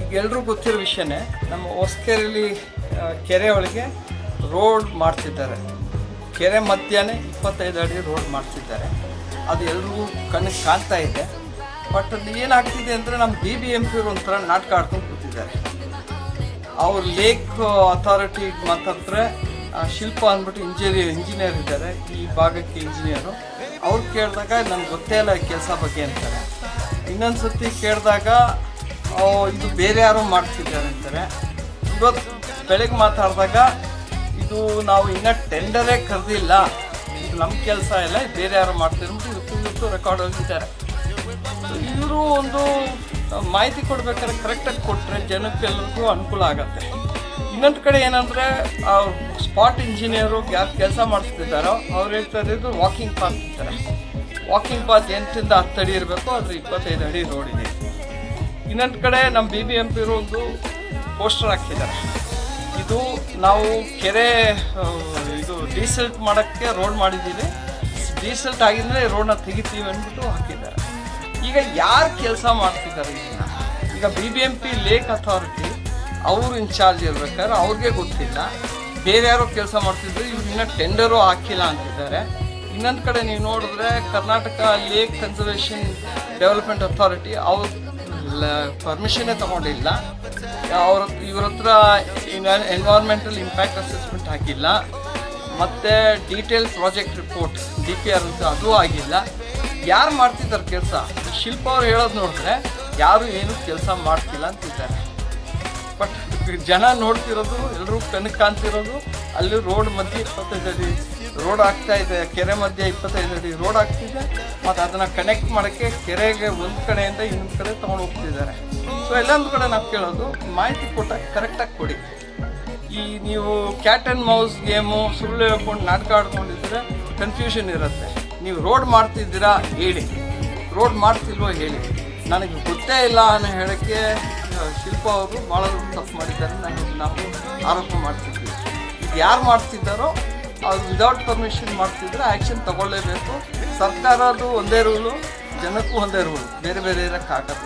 ಈಗ ಎಲ್ರಿಗೂ ಗೊತ್ತಿರೋ ವಿಷಯನೇ, ನಮ್ಮ ಹೊಸಕೆರೆಯಲ್ಲಿ ಕೆರೆ ಒಳಗೆ ರೋಡ್ ಮಾಡ್ತಿದ್ದಾರೆ. ಕೆರೆ ಮಧ್ಯಾಹ್ನ 25 ಅಡಿ ರೋಡ್ ಮಾಡ್ತಿದ್ದಾರೆ. ಅದು ಎಲ್ರಿಗೂ ಕಣ್ಣಿಗೆ ಕಾಣ್ತಾ ಇದೆ. ಬಟ್ ಅದು ಏನಾಗ್ತಿದೆ ಅಂದರೆ ನಮ್ಮ BBMP ಒಂಥರ ನಾಟಕ ಆಡ್ಕೊಂಡು ಕೂತಿದ್ದಾರೆ. ಅವ್ರು ಲೇಕ್ ಅಥಾರಿಟಿಗೆ ಮಾತಾಡ್ತಾರೆ. ಶಿಲ್ಪ ಅಂದ್ಬಿಟ್ಟು ಇಂಜಿನಿಯರ್ ಇದ್ದಾರೆ, ಈ ಭಾಗಕ್ಕೆ ಇಂಜಿನಿಯರು. ಅವ್ರು ಕೇಳಿದಾಗ ನನಗೆ ಗೊತ್ತೇ ಇಲ್ಲ ಕೆಲಸ ಬಗ್ಗೆ ಅಂತಾರೆ. ಇನ್ನೊಂದು ಸರ್ತಿ ಕೇಳಿದಾಗ ಇದು ಬೇರೆ ಯಾರೋ ಮಾಡ್ತಿದ್ದಾರೆ ಅಂತಾರೆ. ಇವತ್ತು ಬೆಳಗ್ಗೆ ಮಾತಾಡಿದಾಗ ಇದು ನಾವು ಇನ್ನೂ ಟೆಂಡರೇ ಕರೆದಿಲ್ಲ, ಇದು ನಮ್ಮ ಕೆಲಸ ಇಲ್ಲ, ಬೇರೆ ಯಾರು ಮಾಡ್ತಿರ್ಬಿಟ್ಟು ಇವತ್ತು ರೆಕಾರ್ಡ್ ಹೋಗಿದ್ದಾರೆ. ಇವರು ಒಂದು ಮಾಹಿತಿ ಕೊಡ್ಬೇಕಾದ್ರೆ ಕರೆಕ್ಟಾಗಿ ಕೊಟ್ಟರೆ ಜನಕ್ಕೆಲ್ಲರಿಗೂ ಅನುಕೂಲ ಆಗುತ್ತೆ. ಇನ್ನೊಂದು ಕಡೆ ಏನಂದರೆ ಸ್ಪಾಟ್ ಇಂಜಿನಿಯರು ಯಾರು ಕೆಲಸ ಮಾಡಿಸ್ತಿದ್ದಾರೋ ಅವ್ರು ಹೇಳ್ತಾ ಇದ್ದು ವಾಕಿಂಗ್ ಪಾತ್ ಇರ್ತಾರೆ. ವಾಕಿಂಗ್ ಪಾತ್ 8ರಿಂದ 10 ಅಡಿ ಇರಬೇಕು, ಆದರೆ 25 ಅಡಿ ರೋಡ್ ಇದೆ. ಇನ್ನೊಂದು ಕಡೆ ನಮ್ಮ BBMP ಒಂದು ಪೋಸ್ಟರ್ ಹಾಕಿದ್ದಾರೆ. ಇದು ನಾವು ಕೆರೆ ಇದು ಡೀಸೆಲ್ಟ್ ಮಾಡೋಕ್ಕೆ ರೋಡ್ ಮಾಡಿದ್ದೀವಿ, ಡೀಸೆಲ್ಟ್ ಆಗಿದ್ದರೆ ರೋಡನ್ನ ತೆಗಿತೀವಿ ಅಂದ್ಬಿಟ್ಟು ಹಾಕಿದ್ದಾರೆ. ಈಗ ಯಾರು ಕೆಲಸ ಮಾಡ್ತಿದ್ದಾರೆ ಇದನ್ನ? ಈಗ BBMP ಲೇಕ್ ಅಥಾರಿಟಿ ಅವರು ಇನ್ಚಾರ್ಜ್ ಇರ್ಬೇಕಾದ್ರೆ ಅವ್ರಿಗೆ ಗೊತ್ತಿಲ್ಲ, ಬೇರೆ ಯಾರೋ ಕೆಲಸ ಮಾಡ್ತಿದ್ರು, ಇವ್ರು ಇನ್ನೂ ಟೆಂಡರು ಹಾಕಿಲ್ಲ ಅಂತಿದ್ದಾರೆ. ಇನ್ನೊಂದು ಕಡೆ ನೀವು ನೋಡಿದ್ರೆ Karnataka lake conservation development authority ಅವ್ರು ಪರ್ಮಿಷನ್ನೇ ತೊಗೊಂಡಿಲ್ಲ. ಇವ್ರ ಹತ್ರ ಎನ್ವೈರ್ಮೆಂಟಲ್ ಇಂಪ್ಯಾಕ್ಟ್ ಅಸೆಸ್ಮೆಂಟ್ ಆಗಿಲ್ಲ, ಮತ್ತು ಡೀಟೇಲ್ ಪ್ರಾಜೆಕ್ಟ್ ರಿಪೋರ್ಟ್ DPR ಅಂತ ಅದು ಆಗಿಲ್ಲ. ಯಾರು ಮಾಡ್ತಿದ್ದಾರೆ ಕೆಲಸ? ಶಿಲ್ಪ ಅವ್ರು ಹೇಳೋದು ನೋಡಿದ್ರೆ ಯಾರು ಏನು ಕೆಲಸ ಮಾಡ್ತಿಲ್ಲ ಅಂತಿದ್ದಾರೆ. ಬಟ್ ಜನ ನೋಡ್ತಿರೋದು, ಎಲ್ಲರೂ ಕಣ್ಣಿಗೆ ಕಾಣ್ತಿರೋದು ಅಲ್ಲಿ ರೋಡ್ ಮಧ್ಯೆ 25 ಅಡಿ ರೋಡ್ ಆಗ್ತಾ ಇದೆ, ಕೆರೆ ಮಧ್ಯೆ 25 ಅಡಿ ರೋಡ್ ಆಗ್ತಿದೆ. ಮತ್ತು ಅದನ್ನು ಕನೆಕ್ಟ್ ಮಾಡೋಕ್ಕೆ ಕೆರೆಗೆ ಒಂದು ಕಡೆಯಿಂದ ಇನ್ನೊಂದು ಕಡೆ ತೊಗೊಂಡು ಹೋಗ್ತಿದ್ದಾರೆ. ಸೊ ಎಲ್ಲೊಂದು ಕಡೆ ನಾವು ಕೇಳೋದು, ಮಾಹಿತಿ ಕೊಟ್ಟಾಗ ಕರೆಕ್ಟಾಗಿ ಕೊಡಿ. ಈ ನೀವು ಕ್ಯಾಟ್ ಆ್ಯಂಡ್ ಮೌಸ್ ಗೇಮು ಸುಳ್ಳು ಹೇಳ್ಕೊಂಡು ನಾಟಕ ಆಡ್ಕೊಂಡಿದ್ರೆ ಕನ್ಫ್ಯೂಷನ್ ಇರುತ್ತೆ. ನೀವು ರೋಡ್ ಮಾಡ್ತಿದ್ದೀರಾ ಹೇಳಿ, ರೋಡ್ ಮಾಡ್ತಿಲ್ವೋ ಹೇಳಿ. ನನಗೆ ಗೊತ್ತೇ ಇಲ್ಲ ಅನ್ನೋ ಹೇಳೋಕ್ಕೆ ಶಿಲ್ಪ ಅವರು ಭಾಳ ತಪ್ಪು ಮಾಡಿದ್ದಾರೆ ನಾವು ಆರೋಪ ಮಾಡ್ತಿದ್ವಿ. ಇದು ಯಾರು ಮಾಡ್ತಿದ್ದಾರೋ ಅದು ವಿದೌಟ್ ಪರ್ಮಿಷನ್ ಮಾಡ್ತಿದ್ರೆ ಆ್ಯಕ್ಷನ್ ತಗೊಳ್ಳೇಬೇಕು. ಸರ್ಕಾರದ್ದು ಒಂದೇ ರೂಲು, ಜನಕ್ಕೂ ಒಂದೇ ರೂಲು, ಬೇರೆ ಬೇರೆ ಇರೋಕ್ಕಾಗತ್ತೆ.